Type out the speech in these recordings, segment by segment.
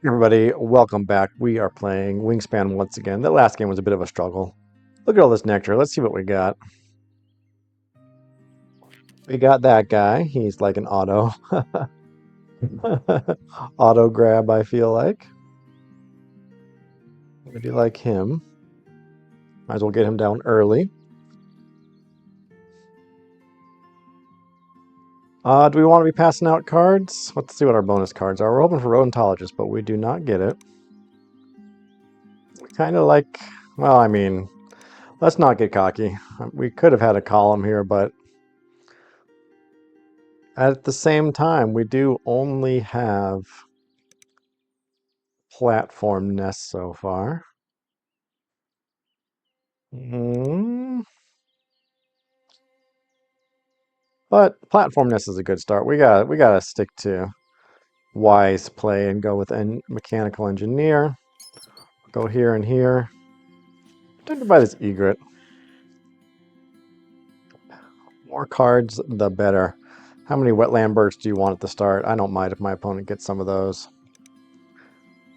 Everybody, welcome back. We are playing Wingspan once again. The last game was a bit of a struggle. Look at all this nectar. Let's see what we got. We got that guy. He's like an auto. Auto grab, I feel like. We do like him. Might as well get him down early. Do we want to be passing out cards? Let's see what our bonus cards are. We're hoping for Rodentologist, but we do not get it. Kind of like, well, I mean, let's not get cocky. We could have had a column here, but at the same time, we do only have platform nests so far. Mm. But platform nest is a good start. We gotta stick to wise play and go with mechanical engineer. Go here and here. Time to buy this egret. More cards, the better. How many wetland birds do you want at the start? I don't mind if my opponent gets some of those.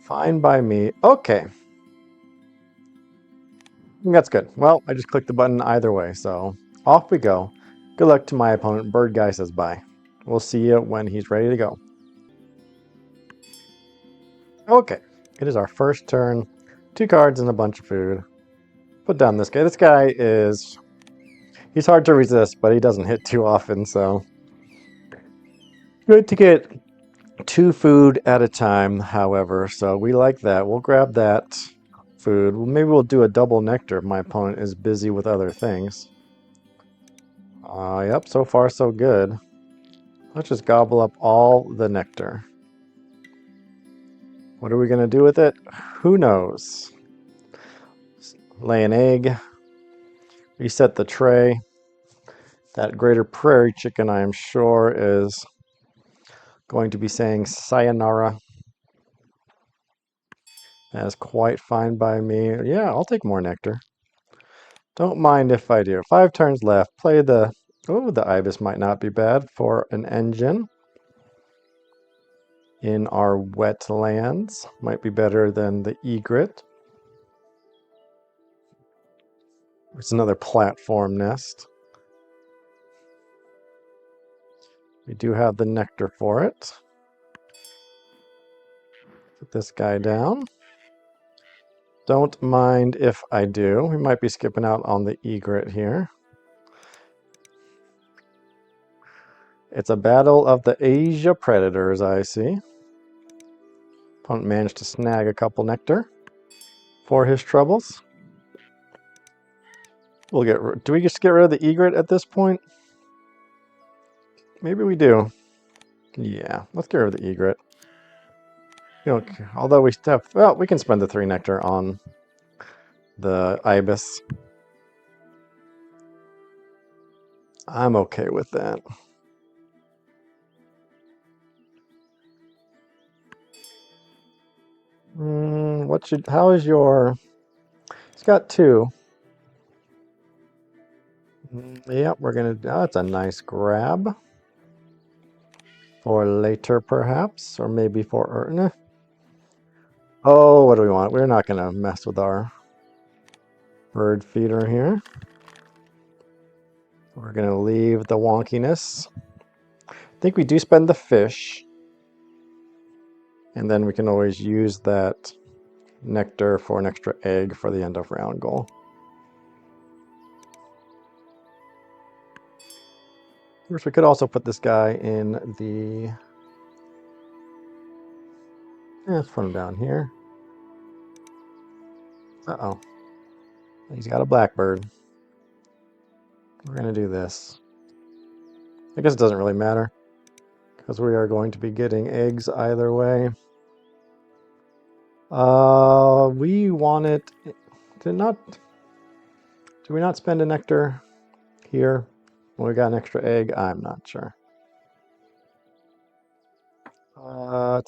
Fine by me. Okay. That's good. Well, I just clicked the button either way, so off we go. Good luck to my opponent. Bird guy says bye. We'll see you when he's ready to go. Okay, it is our first turn. 2 cards and a bunch of food. Put down this guy. This guy is... He's hard to resist, but he doesn't hit too often, so... Good to get 2 food at a time, however, so we like that. We'll grab that food. Maybe we'll do a double nectar if my opponent is busy with other things. Yep, so far so good. Let's just gobble up all the nectar. What are we going to do with it? Who knows? Lay an egg. Reset the tray. That greater prairie chicken, I am sure, is going to be saying sayonara. That is quite fine by me. Yeah, I'll take more nectar. Don't mind if I do. 5 turns left. Play the... Oh, the ibis might not be bad for an engine. In our wetlands. Might be better than the egret. It's another platform nest. We do have the nectar for it. Put this guy down. Don't mind if I do. We might be skipping out on the egret here. It's a battle of the Asia predators, I see. Opponent managed to snag a couple nectar for his troubles. Do we just get rid of the egret at this point? Maybe we do. Yeah, let's get rid of the egret. You know, although we have, well, we can spend the 3 nectar on the ibis. I'm okay with that. How is your... It's got 2. Yep, we're gonna, oh, that's a nice grab. For later, perhaps, or maybe for, nah. Oh, what do we want? We're not gonna mess with our bird feeder here. We're gonna leave the wonkiness. I think we do spend the fish. And then we can always use that nectar for an extra egg for the end of round goal. Of course, we could also put this guy in the... let's put him down here. Uh-oh. He's got a blackbird. We're going to do this. I guess it doesn't really matter, because we are going to be getting eggs either way. We want it... Did we not spend a nectar here when we got an extra egg? I'm not sure.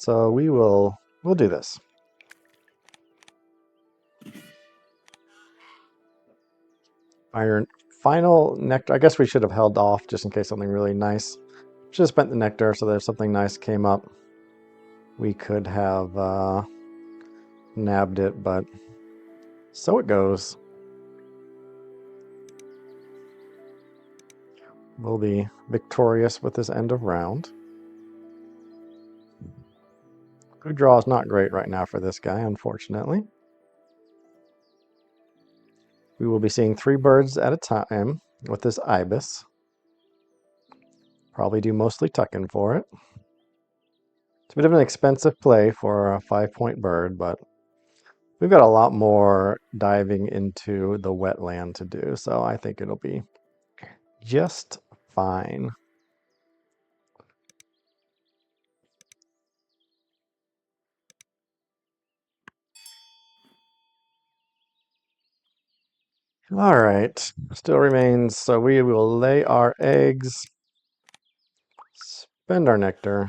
So we'll do this. Final nectar. I guess we should have held off just in case something really nice. Should have spent the nectar so there's something nice came up. we could have nabbed it, but so it goes. We'll be victorious with this end of round. Food draw is not great right now for this guy, unfortunately. We will be seeing 3 birds at a time with this ibis. Probably do mostly tucking for it. It's a bit of an expensive play for a 5-point bird, but we've got a lot more diving into the wetland to do, so I think it'll be just fine. All right, still remains, so we will lay our eggs, spend our nectar.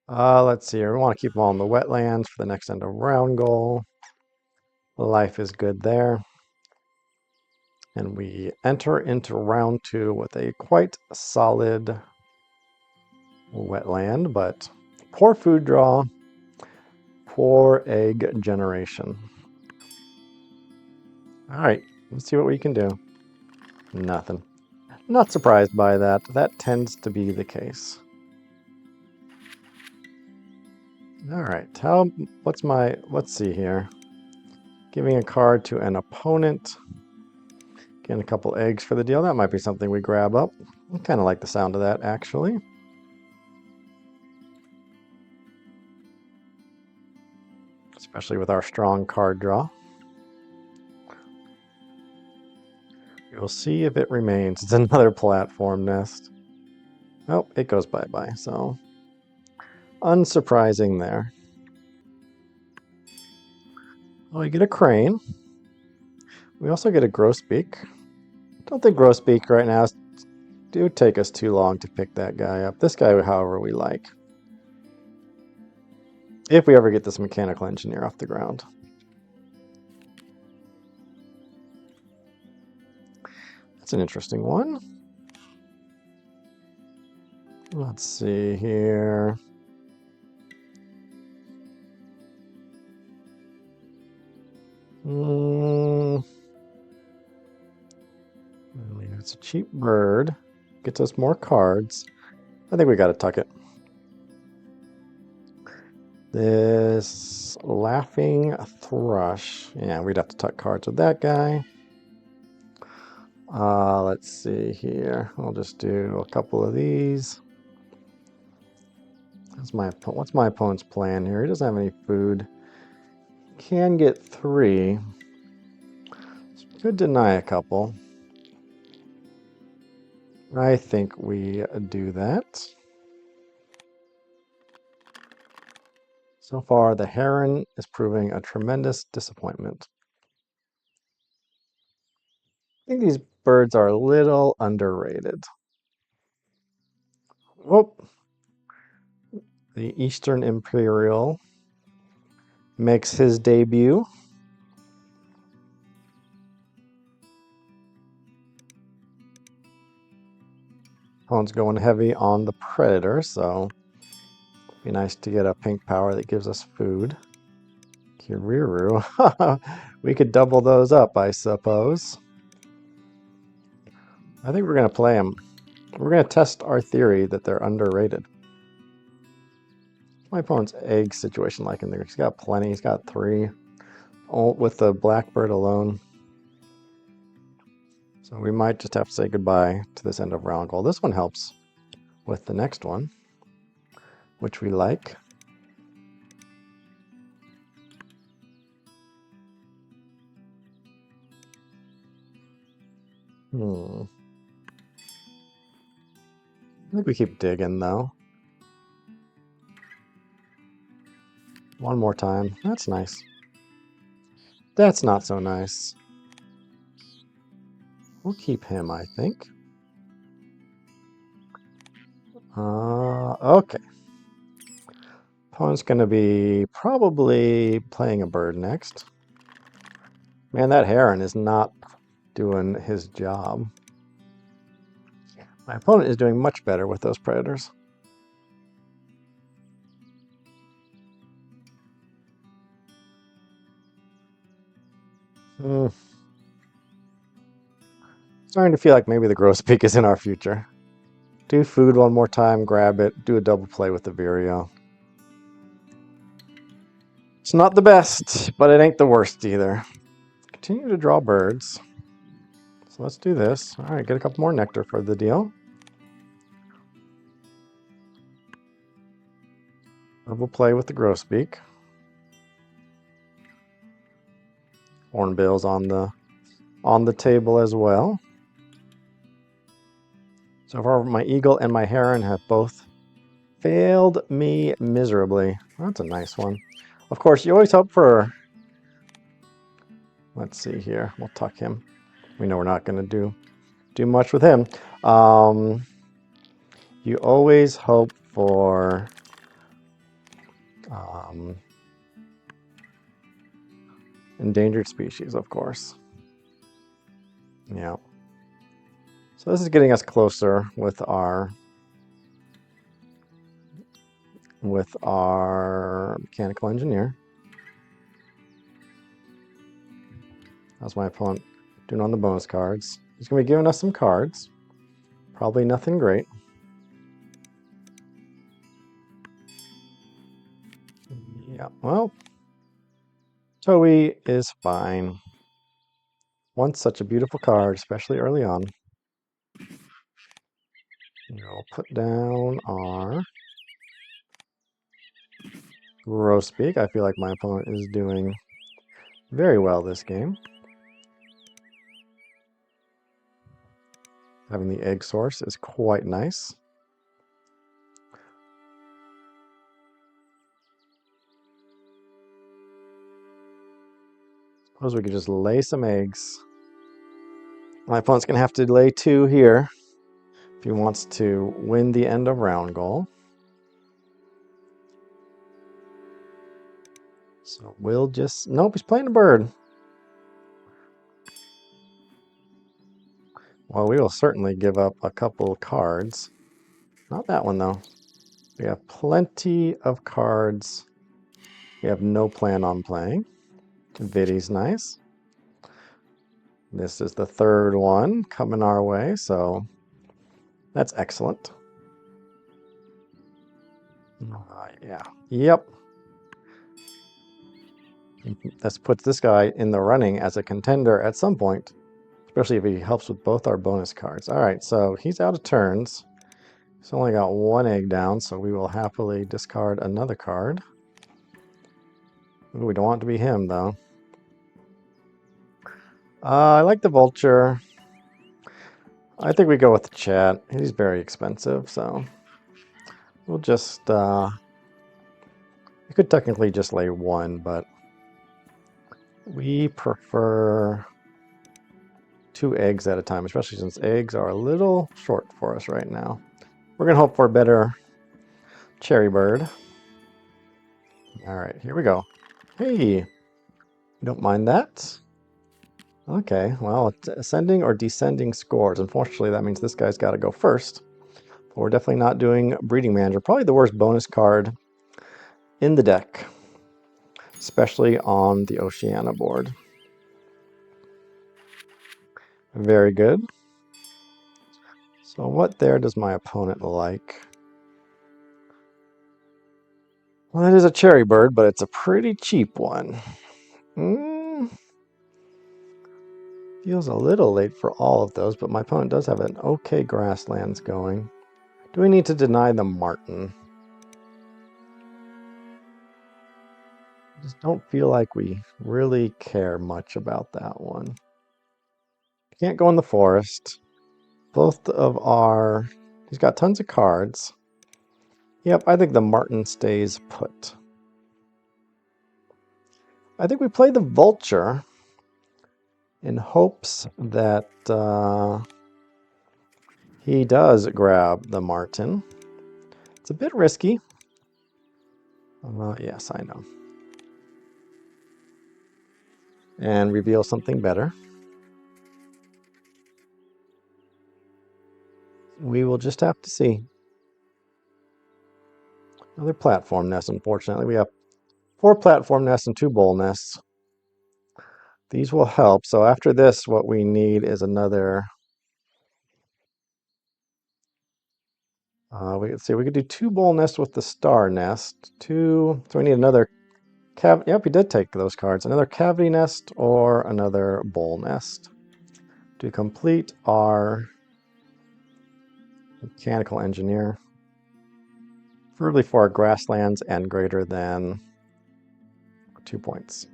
Let's see here, we want to keep them all in the wetlands for the next end of round goal. Life is good there. And we enter into round 2 with a quite solid wetland, but poor food draw, poor egg generation. All right, let's see what we can do. Nothing. Not surprised by that. That tends to be the case. All right, let's see here. Giving a card to an opponent. Getting a couple eggs for the deal. That might be something we grab up. I kind of like the sound of that, actually. Especially with our strong card draw. We'll see if it remains. It's another platform nest. Oh, it goes bye-bye, so unsurprising there. Well, we get a crane. We also get a grosbeak. Don't think grosbeak right now do take us too long to pick that guy up. This guy, however, we like. If we ever get this mechanical engineer off the ground. That's an interesting one. Let's see here. It's a cheap bird. Gets us more cards. I think we got to tuck it. This laughing thrush. Yeah, we'd have to tuck cards with that guy. Let's see here. I'll just do a couple of these. What's my opponent's plan here? He doesn't have any food. Can get 3. Could deny a couple. I think we do that. So far, the heron is proving a tremendous disappointment. I think these birds are a little underrated. Whoop. The Eastern Imperial makes his debut. Opponent's going heavy on the Predator, so it'd be nice to get a pink power that gives us food. Kiriru. We could double those up, I suppose. I think we're going to play them. We're going to test our theory that they're underrated. My opponent's egg situation like in there. He's got plenty. He's got 3. All with the blackbird alone. So we might just have to say goodbye to this end of round goal. This one helps with the next one, which we like. I think we keep digging, though. One more time. That's nice. That's not so nice. We'll keep him, I think. Okay. Opponent's going to be probably playing a bird next. Man, that heron is not doing his job. My opponent is doing much better with those predators. Hmm. Starting to feel like maybe the grosbeak is in our future. Do food one more time, grab it, do a double play with the Vireo. It's not the best, but it ain't the worst either. Continue to draw birds. So let's do this. All right, get a couple more nectar for the deal. Double play with the grosbeak. Hornbill's on the table as well. So far, my eagle and my heron have both failed me miserably. That's a nice one. Of course, you always hope for... Let's see here. We'll tuck him. We know we're not going to do much with him. You always hope for endangered species, of course. Yeah. So this is getting us closer with our mechanical engineer. How's my opponent doing on the bonus cards? He's going to be giving us some cards. Probably nothing great. Yeah, well, Toei is fine. Once such a beautiful card, especially early on. We'll put down our grosbeak. I feel like my opponent is doing very well this game. Having the egg source is quite nice. Suppose we could just lay some eggs. My opponent's going to have to lay 2 here if he wants to win the end of round goal. So we'll just... Nope, he's playing a bird. Well, we will certainly give up a couple cards. Not that one, though. We have plenty of cards we have no plan on playing. Viddy's nice. This is the 3rd one coming our way, so that's excellent. Yeah. Yep. This puts this guy in the running as a contender at some point, especially if he helps with both our bonus cards. All right, so he's out of turns. He's only got 1 egg down, so we will happily discard another card. Ooh, we don't want it to be him, though. I like the vulture. I think we go with the chat. He's very expensive, so we'll just... we could technically just lay 1, but we prefer 2 eggs at a time, especially since eggs are a little short for us right now. We're going to hope for a better cherry bird. All right, here we go. Hey, you don't mind that? Okay, well, it's ascending or descending scores. Unfortunately, that means this guy's got to go first. But we're definitely not doing Breeding Manager. Probably the worst bonus card in the deck, especially on the Oceania board. Very good. So what there does my opponent like? Well, it is a cherry bird, but it's a pretty cheap one. Feels a little late for all of those, but my opponent does have an okay grasslands going. Do we need to deny the marten? I just don't feel like we really care much about that one. Can't go in the forest. Both of our... He's got tons of cards. Yep, I think the marten stays put. I think we play the vulture in hopes that he does grab the marten. It's a bit risky. Yes, I know. And reveal something better. We will just have to see. Another platform nest, unfortunately. We have 4 platform nests and 2 bowl nests. These will help. So after this, what we need is another. We could see we could do 2 bowl nests with the star nest. So we need another cavity. Yep, we did take those cards. Another cavity nest or another bowl nest to complete our mechanical engineer. Preferably for our grasslands and greater than 2 points.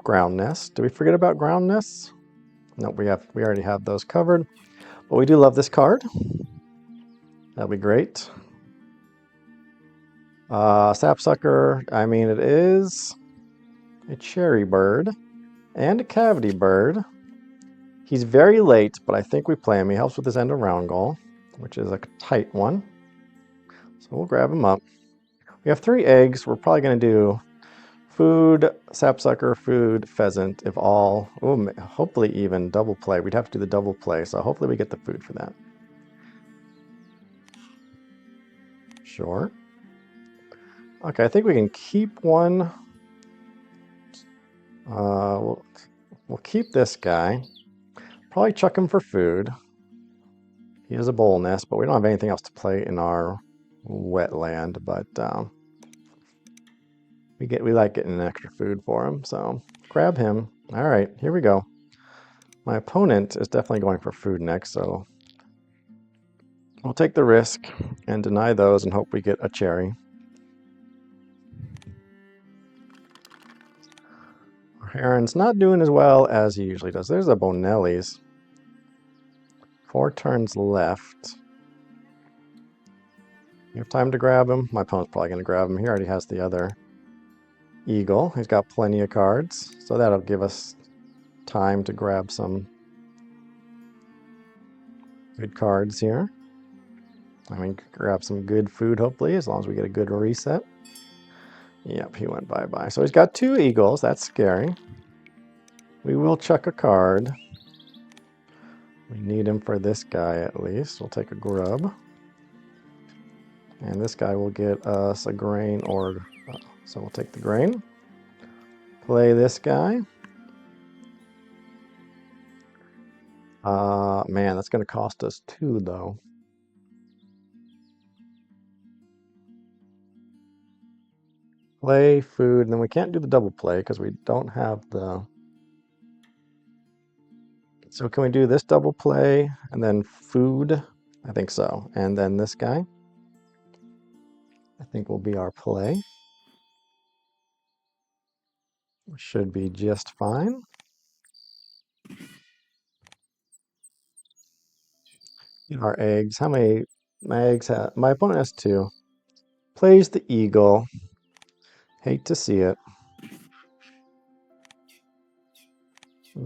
Ground nest. Do we forget about ground nests? No, we already have those covered. But we do love this card. That'll be great. Sapsucker, I mean, it is a cherry bird and a cavity bird. He's very late, but I think we play him. He helps with his end of round goal, which is a tight one. So we'll grab him up. We have 3 eggs. We're probably going to do food, sapsucker, food, pheasant, if all. Ooh, hopefully even double play. We'd have to do the double play, so hopefully we get the food for that. Sure. Okay, I think we can keep one. We'll keep this guy. Probably chuck him for food. He has a bowl nest, but we don't have anything else to play in our wetland. But we like getting an extra food for him, so grab him. All right, here we go. My opponent is definitely going for food next, so we'll take the risk and deny those and hope we get a cherry. Our Heron's not doing as well as he usually does. There's a Bonelli's. 4 turns left. You have time to grab him? My opponent's probably going to grab him. He already has the other eagle. He's got plenty of cards, so that'll give us time to grab some good cards here. I mean, grab some good food, hopefully, as long as we get a good reset. Yep, he went bye-bye. So he's got 2 eagles. That's scary. We will chuck a card. We need him for this guy, at least. We'll take a grub. And this guy will get us a grain or... so we'll take the grain. Play this guy. Man, that's going to cost us 2, though. Play, food, and then we can't do the double play because we don't have the... So can we do this double play and then food? I think so. And then this guy, I think will be our play. Should be just fine. Our eggs. How many eggs have... My opponent has 2. Plays the eagle. Hate to see it.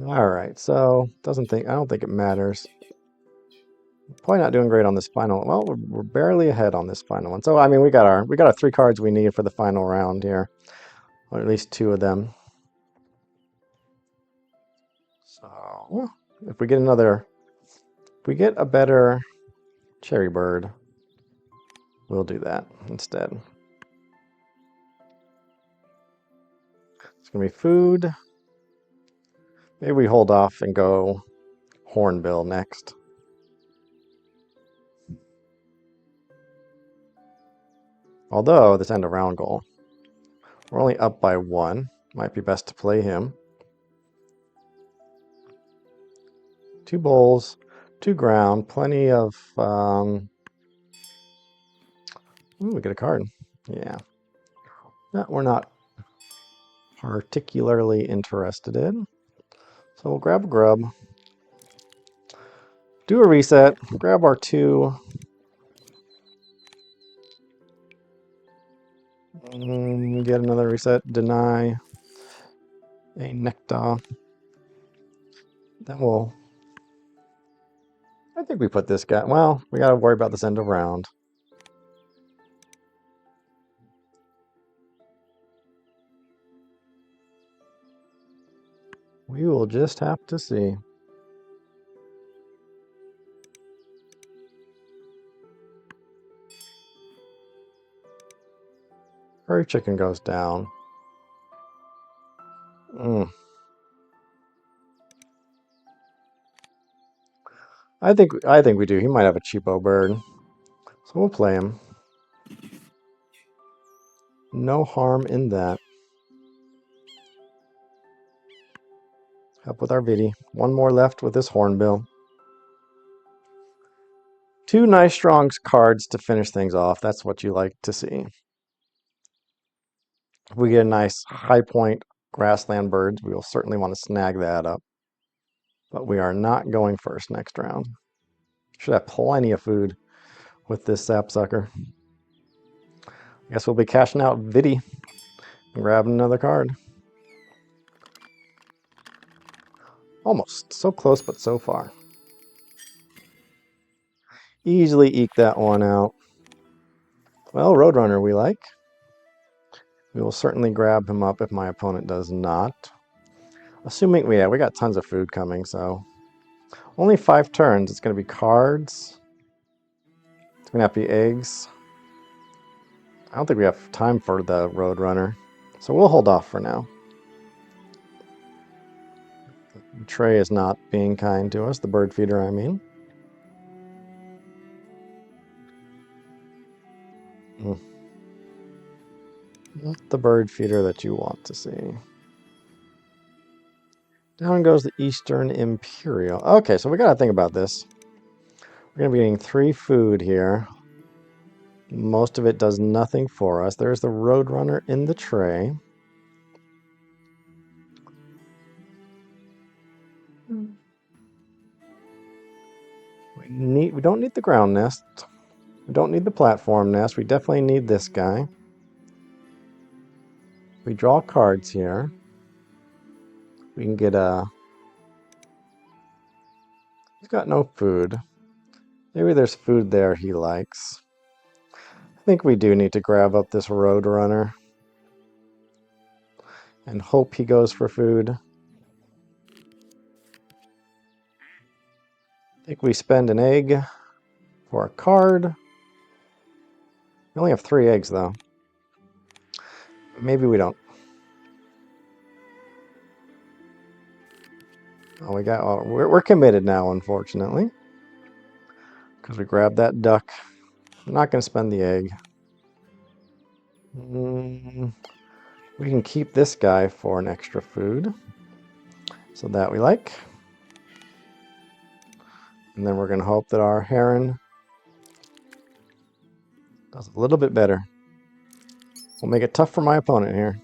All right, so I don't think it matters. Probably not doing great on this final. Well, we're barely ahead on this final one. So I mean, we got our 3 cards we need for the final round here, or at least 2 of them. So if we get a better cherry bird, we'll do that instead. It's gonna be food. Maybe we hold off and go hornbill next. Although this end of round goal, we're only up by 1. Might be best to play him. 2 bowls, 2 ground, plenty of... ooh, we get a card. Yeah. No, we're not particularly interested in. So we'll grab a grub. Do a reset. Grab our 2. Get another reset. Deny. A nectar. Then we'll... I think we put this guy... Well, we got to worry about this end of round. We will just have to see. Curry chicken goes down. I think we do. He might have a cheapo bird. So we'll play him. No harm in that. Help with our Vidi. One more left with this hornbill. Two nice strong cards to finish things off. That's what you like to see. If we get a nice high point grassland birds, we will certainly want to snag that up. But we are not going first next round. Should have plenty of food with this sapsucker. I guess we'll be cashing out Vidi and grabbing another card. Almost. So close, but so far. Easily eke that one out. Well, Roadrunner we like. We will certainly grab him up if my opponent does not. Assuming, yeah, we got tons of food coming, so. Only 5 turns. It's going to be cards. It's going to have to be eggs. I don't think we have time for the Roadrunner, so we'll hold off for now. The tray is not being kind to us, the bird feeder, I mean. Not the bird feeder that you want to see. Down goes the Eastern Imperial. Okay, so we got to think about this. We're going to be getting 3 food here. Most of it does nothing for us. There's the Roadrunner in the tray. We don't need the ground nest. We don't need the platform nest. We definitely need this guy. We draw cards here. We can get a... He's got no food. Maybe there's food there he likes. I think we do need to grab up this Roadrunner and hope he goes for food. I think we spend an egg for a card. We only have 3 eggs, though. Maybe we don't. Oh, we're committed now, unfortunately. Because we grabbed that duck. I'm not going to spend the egg. We can keep this guy for an extra food. So that we like. And then we're going to hope that our heron does a little bit better. We'll make it tough for my opponent here.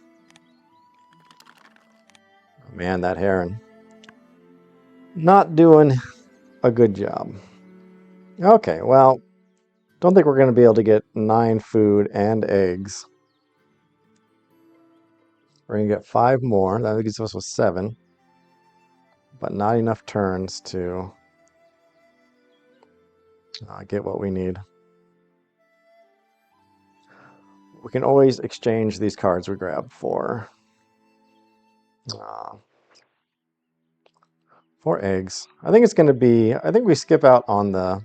Oh, man, that heron. Not doing a good job. Okay, well, don't think we're going to be able to get 9 food and eggs. We're going to get 5 more. That leaves us with 7. But not enough turns to get what we need. We can always exchange these cards we grab for eggs. I think it's going to be... I think we skip out on the...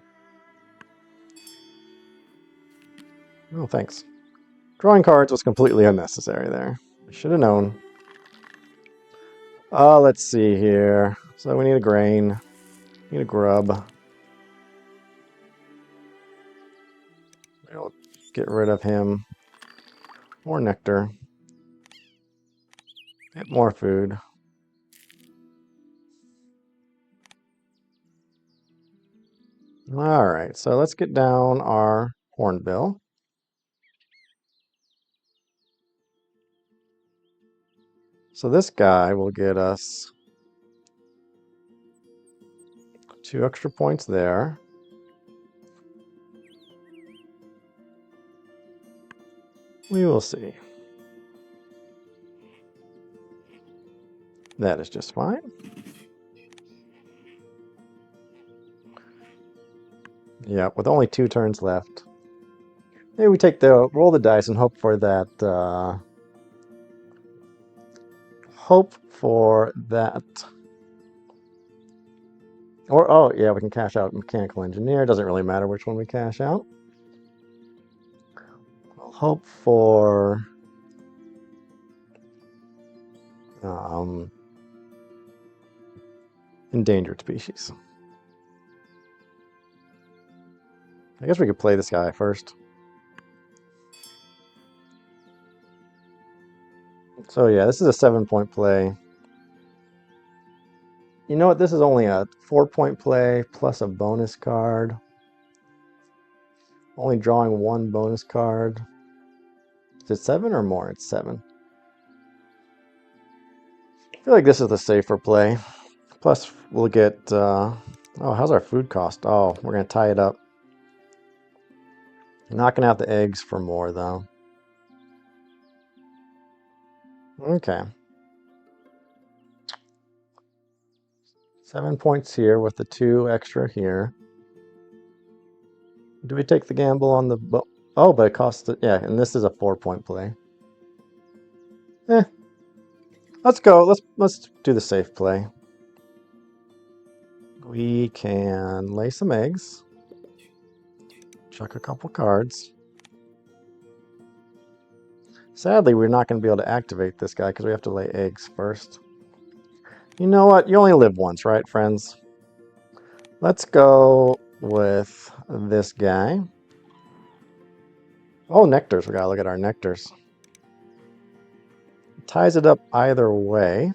Oh, thanks. Drawing cards was completely unnecessary there. I should have known. Let's see here. So we need a grain. Need a grub. We'll get rid of him. More nectar. Get more food. Alright, so let's get down our hornbill. So this guy will get us 2 extra points there. We will see. That is just fine. Yeah, with only 2 turns left. Maybe we roll the dice and hope for that. Or, oh, yeah, we can cash out Mechanical Engineer. Doesn't really matter which one we cash out. We'll hope for um, endangered species. I guess we could play this guy first. So yeah, this is a 7-point play. You know what? This is only a 4-point play plus a bonus card. Only drawing one bonus card. Is it 7 or more? It's 7. I feel like this is the safer play. Plus, we'll get... oh, how's our food cost? Oh, we're going to tie it up. Not going to have the eggs for more, though. Okay. 7 points here with the 2 extra here. Do we take the gamble on the... Oh, but it costs... Yeah, and this is a 4-point play. Let's go. Let's do the safe play. We can lay some eggs. Chuck a couple cards. Sadly, we're not going to be able to activate this guy because we have to lay eggs first. You know what? You only live once, right, friends? Let's go with this guy. Oh, nectars. We gotta look at our nectars. Ties it up either way.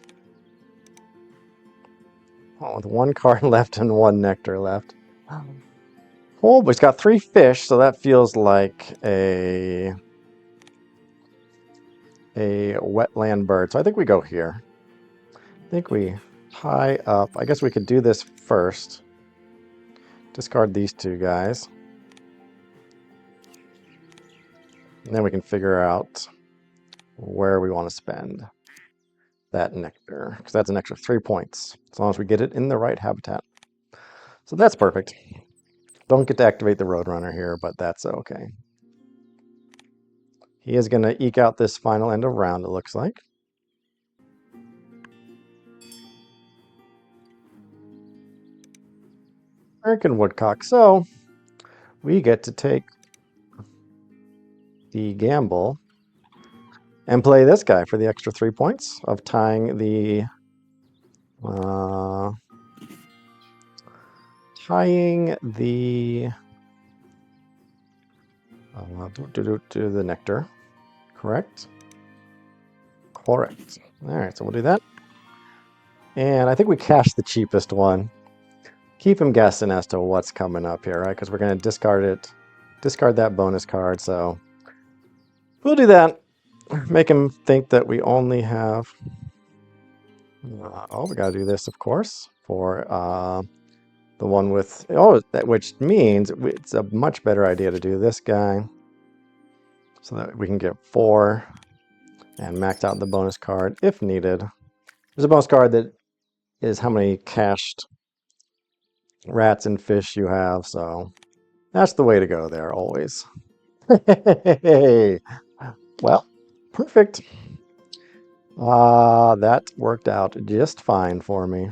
Oh, with 1 card left and 1 nectar left. Oh, but it's got 3 fish, so that feels like a wetland bird. So I think we go here. I think we tie up. I guess we could do this first. Discard these 2 guys. And then we can figure out where we want to spend that nectar. Because that's an extra 3 points. As long as we get it in the right habitat. So that's perfect. Don't get to activate the Roadrunner here, but that's okay. He is going to eke out this final end of round, it looks like. American Woodcock. So we get to take the gamble and play this guy for the extra 3 points of tying the to the nectar. Correct? Correct. All right, so we'll do that. And I think we cash the cheapest one. Keep him guessing as to what's coming up here, right? Because we're going to discard that bonus card. So we'll do that. Make him think that we only have... oh, we got to do this, of course, for the one with... Oh, which means it's a much better idea to do this guy so that we can get 4 and max out the bonus card if needed. There's a bonus card that is how many cached rats and fish you have, so that's the way to go there, always. Hey, well, perfect. That worked out just fine for me.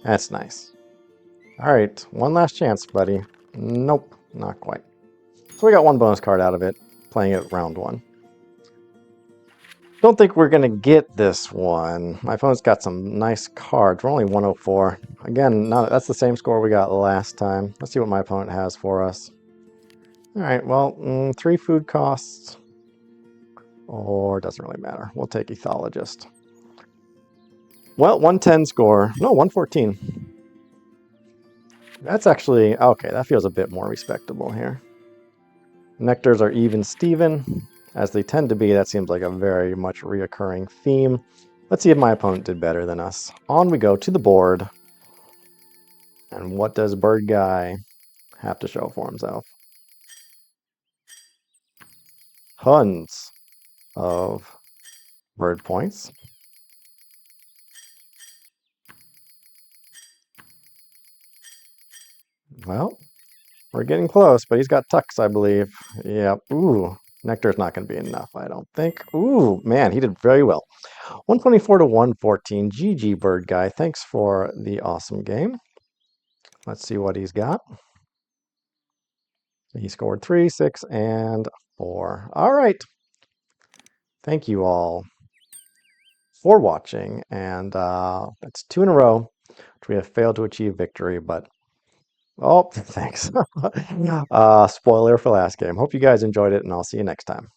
That's nice. All right, one last chance, buddy. Nope, not quite. So we got 1 bonus card out of it, playing it round 1. Don't think we're going to get this one. My opponent's got some nice cards. We're only 104. Again, that's the same score we got last time. Let's see what my opponent has for us. All right, well, 3 food costs. Or doesn't really matter. We'll take Ethologist. Well, 110 score. No, 114. That's actually... Okay, that feels a bit more respectable here. Nectars are even Steven. As they tend to be, that seems like a very much reoccurring theme. Let's see if my opponent did better than us. On we go to the board. And what does Bird Guy have to show for himself? Tons of bird points. Well, we're getting close, but he's got tucks, I believe. Yep. Ooh, nectar's not going to be enough, I don't think. Ooh, man, he did very well. 124 to 114. GG, Bird Guy. Thanks for the awesome game. Let's see what he's got. He scored 3, 6, and 4. All right. Thank you all. for watching, and that's 2 in a row which we have failed to achieve victory, but oh, thanks. Spoiler for last game. Hope you guys enjoyed it, and I'll see you next time.